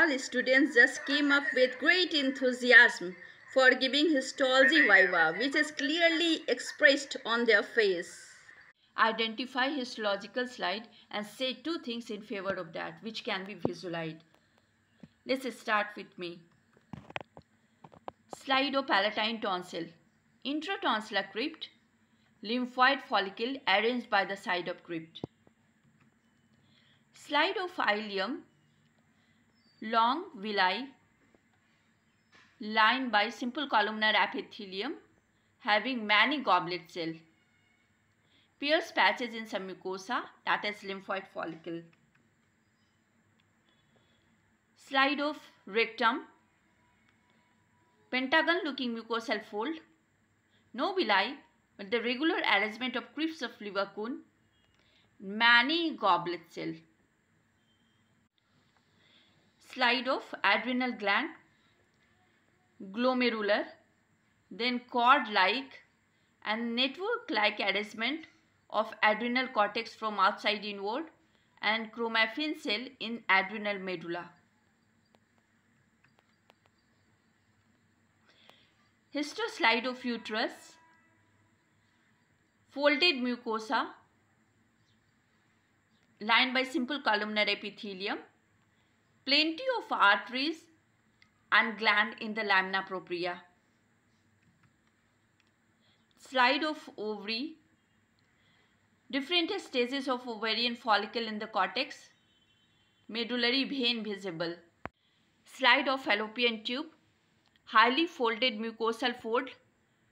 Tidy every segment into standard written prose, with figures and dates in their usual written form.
all students just came up with great enthusiasm for giving histology viva, which is clearly expressed on their face. Identify histological slide and say two things in favor of that, which can be visualized. Let's start with me. Slido-palatine tonsil, intratonsillar crypt, lymphoid follicle arranged by the side of crypt. Slido-ileum, long villi lined by simple columnar epithelium having many goblet cells. Pierced patches in some mucosa, that is lymphoid follicle. Slide of rectum, pentagon looking mucosal fold, no villi but the regular arrangement of crypts of liver cone, many goblet cells. Slide of adrenal gland, glomerular, then cord-like and network-like arrangement of adrenal cortex from outside inward and chromaffin cell in adrenal medulla. Histoslide of uterus, folded mucosa lined by simple columnar epithelium, plenty of arteries and gland in the lamina propria. Slide of ovary, different stages of ovarian follicle in the cortex, medullary vein visible. Slide of fallopian tube, highly folded mucosal fold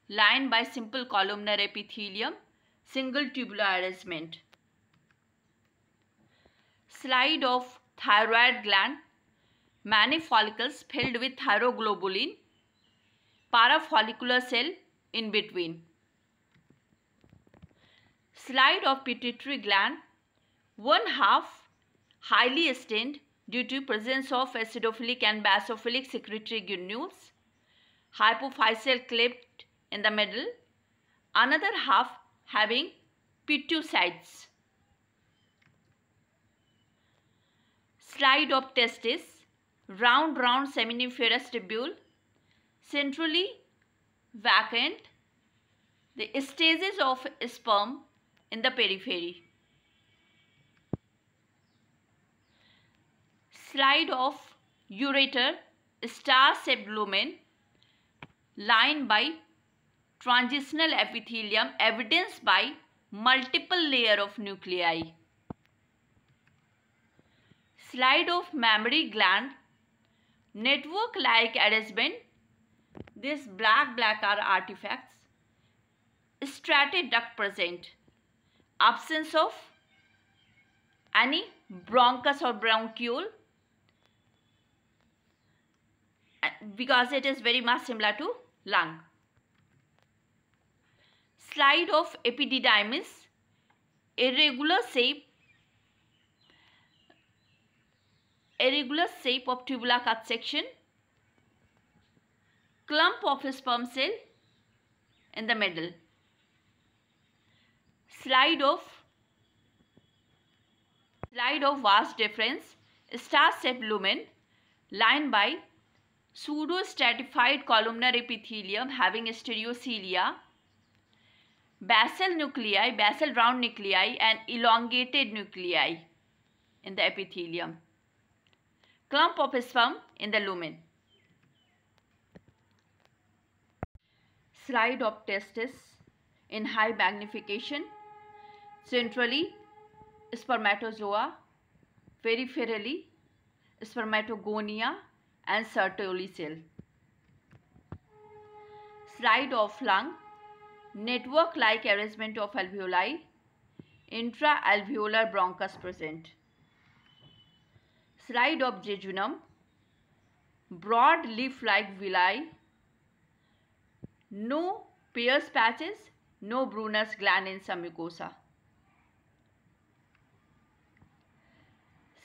lined by simple columnar epithelium, single tubular arrangement. Slide of thyroid gland, many follicles filled with thyroglobulin, parafollicular cell in between. Slide of pituitary gland, one half highly stained due to presence of acidophilic and basophilic secretory granules, hypophyseal cleft in the middle, another half having pituocytes. Slide of testis, round seminiferous tubule, centrally vacant, the stages of sperm in the periphery. Slide of ureter, star-shaped lumen lined by transitional epithelium evidenced by multiple layer of nuclei. Slide of mammary gland, network-like arrangement, these black are artifacts, striated duct present, absence of any bronchus or bronchiole because it is very much similar to lung. Slide of epididymis, irregular shape of tubular cut section, clump of sperm cell in the middle. Slide of vas deferens, star-shaped lumen lined by pseudo-stratified columnar epithelium having stereocilia, basal nuclei, basal round nuclei and elongated nuclei in the epithelium. Clump of sperm in the lumen. Slide of testis in high magnification, centrally spermatozoa, peripherally spermatogonia and Sertoli cell. Slide of lung, network-like arrangement of alveoli, intra-alveolar bronchus present. Slide of jejunum, broad leaf-like villi, no Peyer's patches, no Brunner's gland in some mucosa.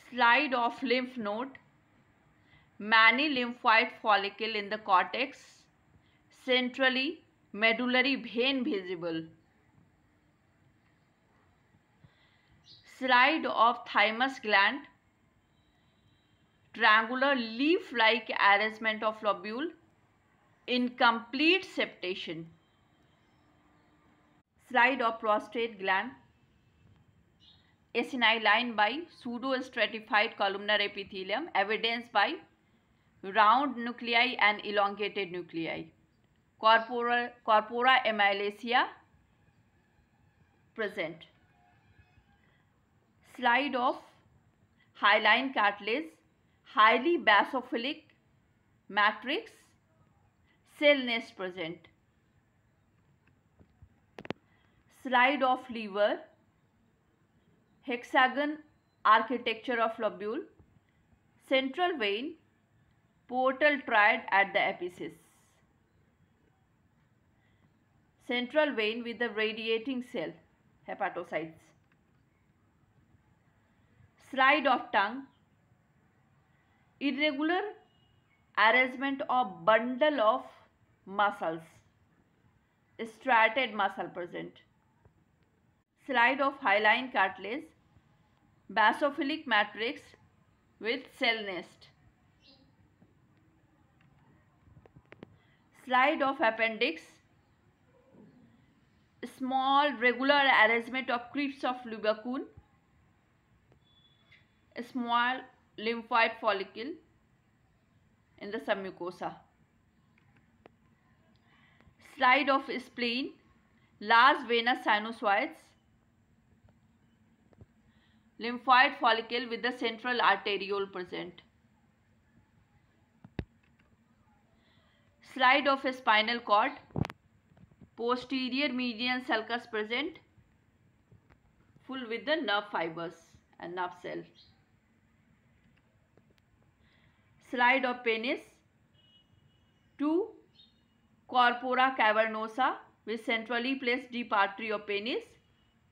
Slide of lymph node, many lymphoid follicle in the cortex, centrally medullary vein visible. Slide of thymus gland, triangular leaf-like arrangement of lobule, incomplete septation. Slide of prostate gland, acini lined by pseudo-stratified columnar epithelium, evidenced by round nuclei and elongated nuclei. Corpora amylacea present. Slide of hyaline cartilage, highly basophilic matrix, cell nest present. Slide of liver, hexagon architecture of lobule, central vein, portal triad at the apices. Central vein with the radiating cell, hepatocytes. Slide of tongue, irregular arrangement of bundle of muscles, striated muscle present. Slide of hyaline cartilage, basophilic matrix with cell nest. Slide of appendix, small regular arrangement of crypts of Lubbock, a small lymphoid follicle in the submucosa. Slide of spleen, large venous sinusoids, lymphoid follicle with the central arteriole present. Slide of a spinal cord, posterior median sulcus present, full with the nerve fibers and nerve cells. Slide of penis, 2 corpora cavernosa with centrally placed deep artery of penis,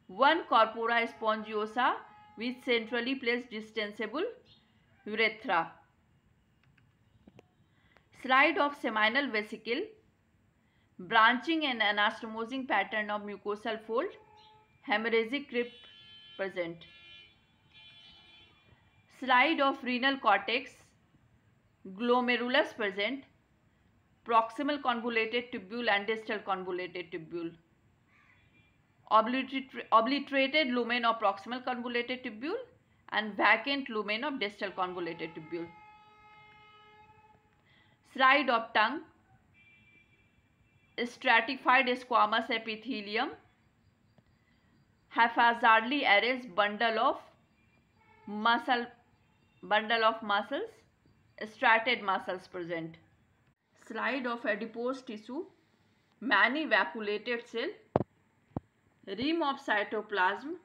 1 corpora spongiosa with centrally placed distensible urethra. Slide of seminal vesicle, branching and anastomosing pattern of mucosal fold, hemorrhagic crypt present. Slide of renal cortex, glomerulus present, proximal convoluted tubule and distal convoluted tubule. Obliterated lumen of proximal convoluted tubule and vacant lumen of distal convoluted tubule. Slide of tongue, stratified squamous epithelium, haphazardly arranged bundle of muscles, striated muscles present. Slide of adipose tissue, many vacuolated cell, rim of cytoplasm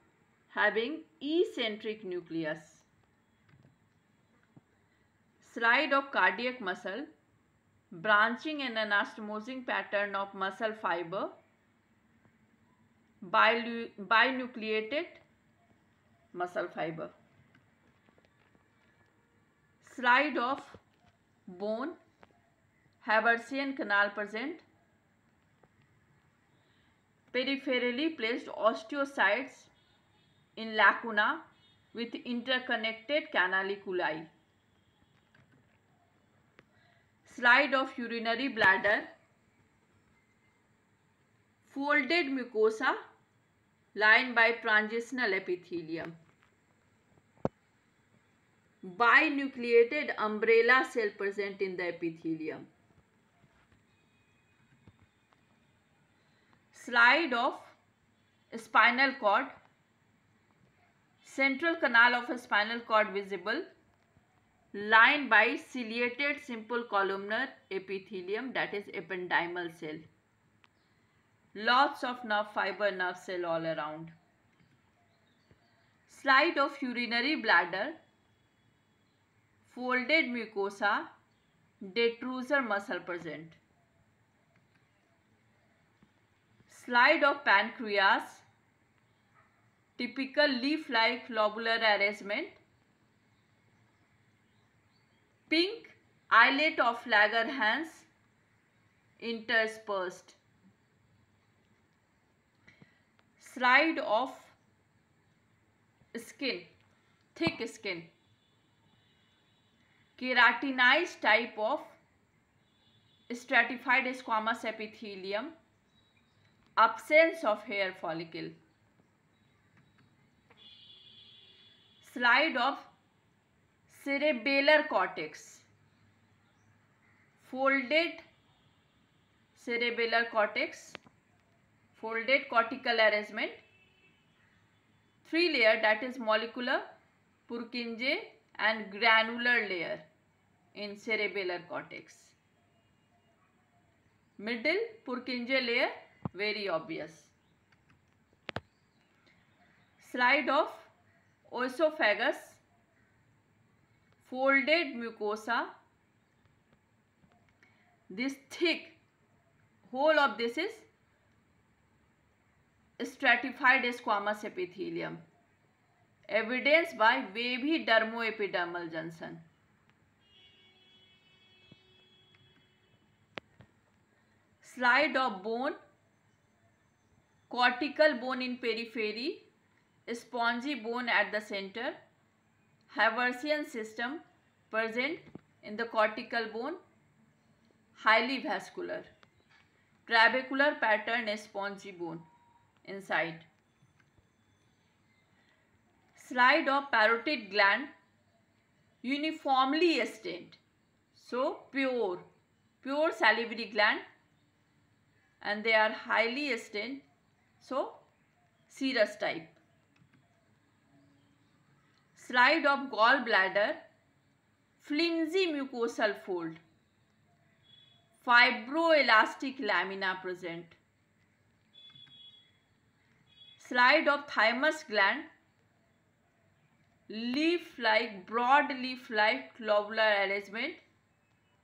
having eccentric nucleus. Slide of cardiac muscle, branching and anastomosing pattern of muscle fiber, binucleated muscle fiber. Slide of bone, Haversian canal present, peripherally placed osteocytes in lacuna with interconnected canaliculi. Slide of urinary bladder, folded mucosa lined by transitional epithelium. Binucleated umbrella cell present in the epithelium. Slide of spinal cord, central canal of a spinal cord visible, lined by ciliated simple columnar epithelium, that is ependymal cell. Lots of nerve fiber, nerve cell all around. Slide of urinary bladder, folded mucosa, detrusor muscle present. Slide of pancreas, typical leaf-like lobular arrangement. Pink islet of Langerhans interspersed. Slide of skin, thick skin. keratinized type of stratified squamous epithelium, absence of hair follicle. Slide of cerebellar cortex, folded cerebellar cortex, folded cortical arrangement, 3 layer, that is molecular, Purkinje and granular layer in cerebellar cortex. Middle Purkinje layer, very obvious. Slide of oesophagus, folded mucosa. This thick, whole of this is stratified squamous epithelium, evidenced by wavy dermoepidermal junction. Slide of bone, cortical bone in periphery, spongy bone at the center, Haversian system present in the cortical bone, highly vascular, trabecular pattern spongy bone inside. Slide of parotid gland, uniformly stained, so pure salivary gland, and they are highly stained, so serous type. Slide of gallbladder, flimsy mucosal fold, fibroelastic lamina present. Slide of thymus gland, leaf-like, broad leaf-like globular arrangement,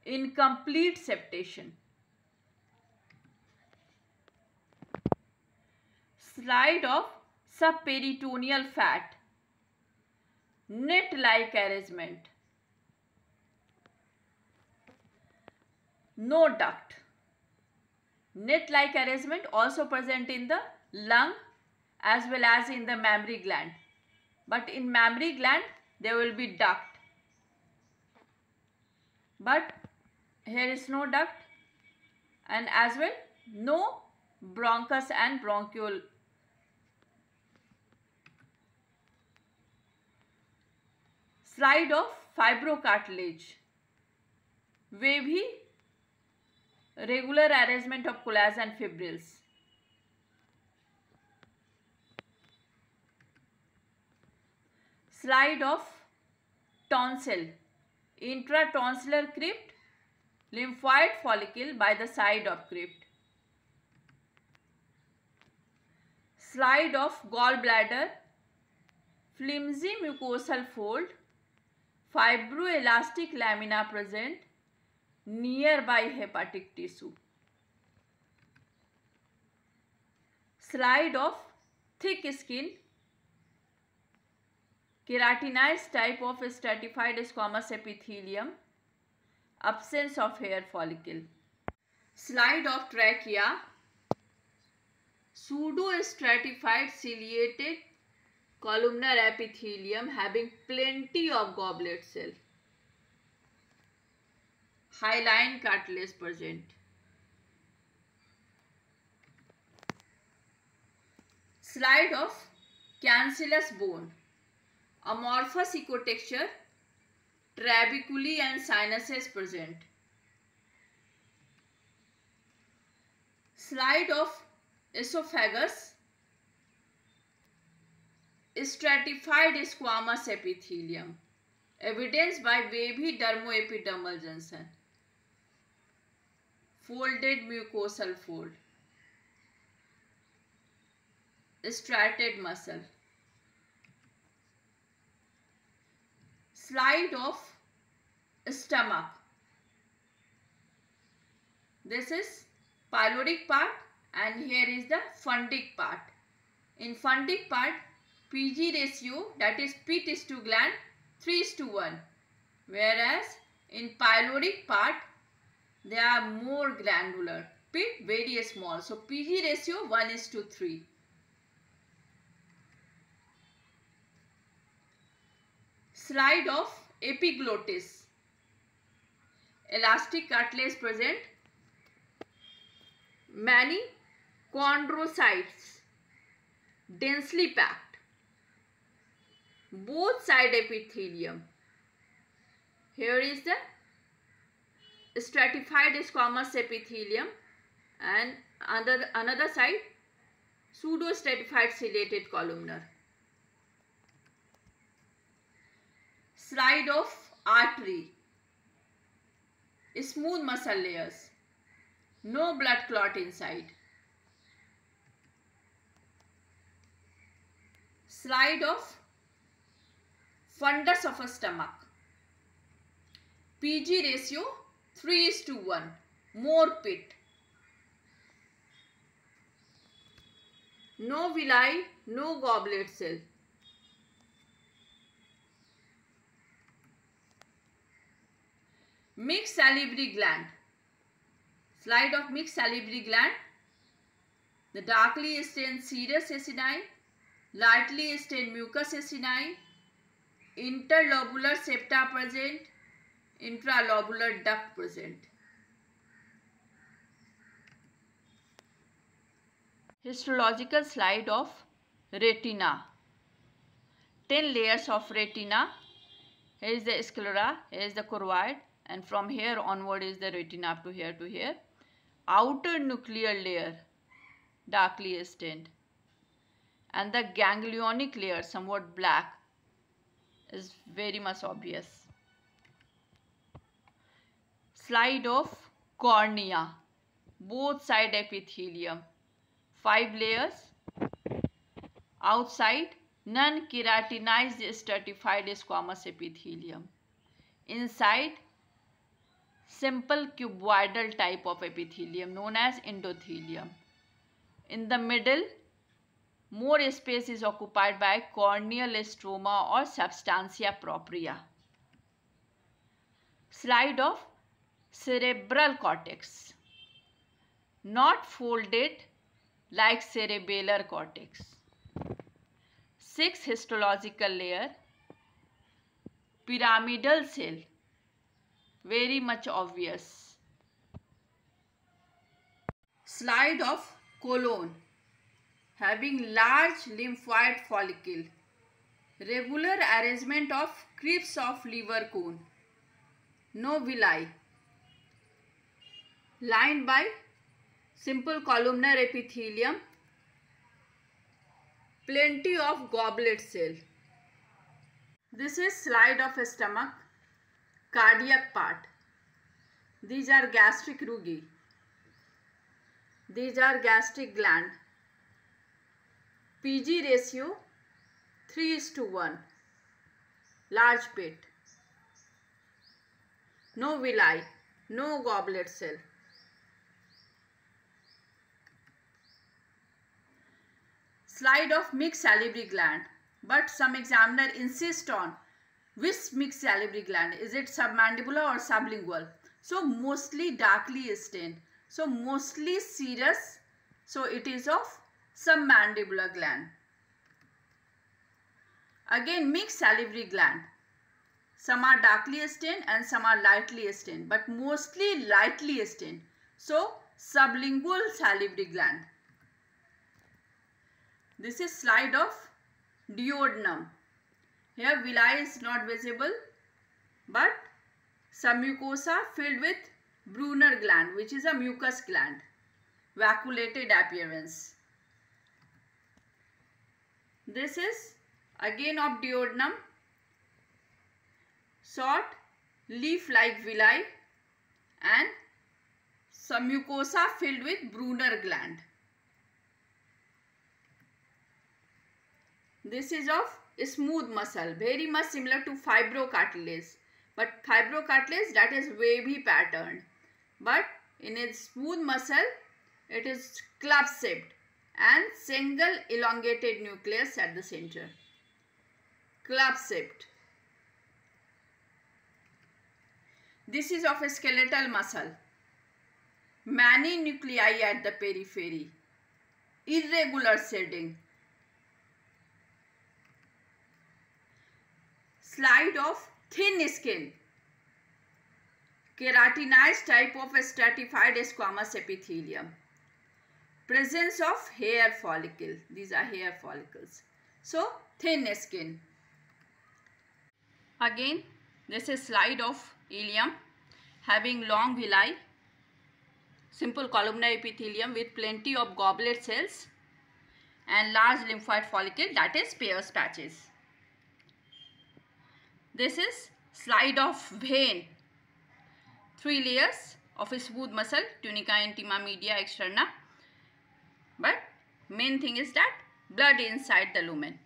incomplete septation. Slide of subperitoneal fat, net-like arrangement, no duct. Net-like arrangement also present in the lung as well as in the mammary gland, but in mammary gland there will be duct, but here is no duct, and as well no bronchus and bronchiole. Slide of fibrocartilage, wavy regular arrangement of collagen fibrils. Slide of tonsil, intratonsillar crypt, lymphoid follicle by the side of crypt. Slide of gallbladder, flimsy mucosal fold, fibroelastic lamina present nearby hepatic tissue. Slide of thick skin, keratinized type of stratified squamous epithelium, absence of hair follicle. Slide of trachea, pseudo-stratified ciliated columnar epithelium having plenty of goblet cell, hyaline cartilage present. Slide of cancellous bone, amorphous ecotexture, trabeculae and sinuses present. Slide of esophagus, stratified squamous epithelium, evidenced by wavy dermoepidermal junction, folded mucosal fold, striated muscle. Slide of stomach. This is pyloric part and here is the fundic part. In fundic part, PG ratio, that is pit to gland, 3:1, whereas in pyloric part they are more granular, pit very small, so PG ratio 1:3. Slide of epiglottis, elastic cartilage present, many chondrocytes densely packed, both side epithelium. Here is the stratified squamous epithelium and another side pseudo-stratified ciliated columnar. Slide of artery, smooth muscle layers, no blood clot inside. Slide of fundus of a stomach, PG ratio 3:1, more pit. No villi, no goblet cell. Mixed salivary gland. Slide of mixed salivary gland. The darkly stained serous acini, lightly stained mucus acini, interlobular septa present, intralobular duct present. Histological slide of retina. 10 layers of retina. Here is the sclera, here is the choroid, and from here onward is the retina up to here to here. Outer nuclear layer, darkly stained, and the ganglionic layer, somewhat black, is very much obvious. Slide of cornea, both side epithelium, 5 layers. Outside, non-keratinized stratified squamous epithelium. Inside, simple cuboidal type of epithelium known as endothelium. In the middle, more space is occupied by corneal stroma or substantia propria. Slide of cerebral cortex, not folded like cerebellar cortex. 6 histological layer, pyramidal cell, very much obvious. Slide of colon, having large lymphoid follicle, regular arrangement of crypts of liver cone, no villi, lined by simple columnar epithelium, plenty of goblet cell. This is slide of stomach, cardiac part. These are gastric rugae. These are gastric gland. PG ratio 3:1, large pit. No villi, no goblet cell. Slide of mixed salivary gland, but some examiner insist on which mixed salivary gland. Is it submandibular or sublingual? So mostly darkly stained. So mostly serous. So it is of submandibular gland. Again mixed salivary gland. Some are darkly stained and some are lightly stained, but mostly lightly stained. So sublingual salivary gland. This is slide of duodenum. Here villi is not visible, but submucosa filled with Brunner gland, which is a mucus gland, vacuolated appearance. This is again of duodenum, short leaf-like villi and submucosa filled with Brunner gland. This is of smooth muscle, very much similar to fibrocartilage, but fibrocartilage that is wavy patterned, but in its smooth muscle it is club shaped and single elongated nucleus at the center, club shaped. This is of a skeletal muscle, many nuclei at the periphery, irregular shading. Slide of thin skin, keratinized type of stratified squamous epithelium. Presence of hair follicle. These are hair follicles. So, thin skin. Again, this is slide of ileum having long villi, simple columnar epithelium with plenty of goblet cells and large lymphoid follicle, that is Peyer's patches. This is slide of vein. 3 layers of a smooth muscle, tunica intima, media externa. But main thing is that blood inside the lumen.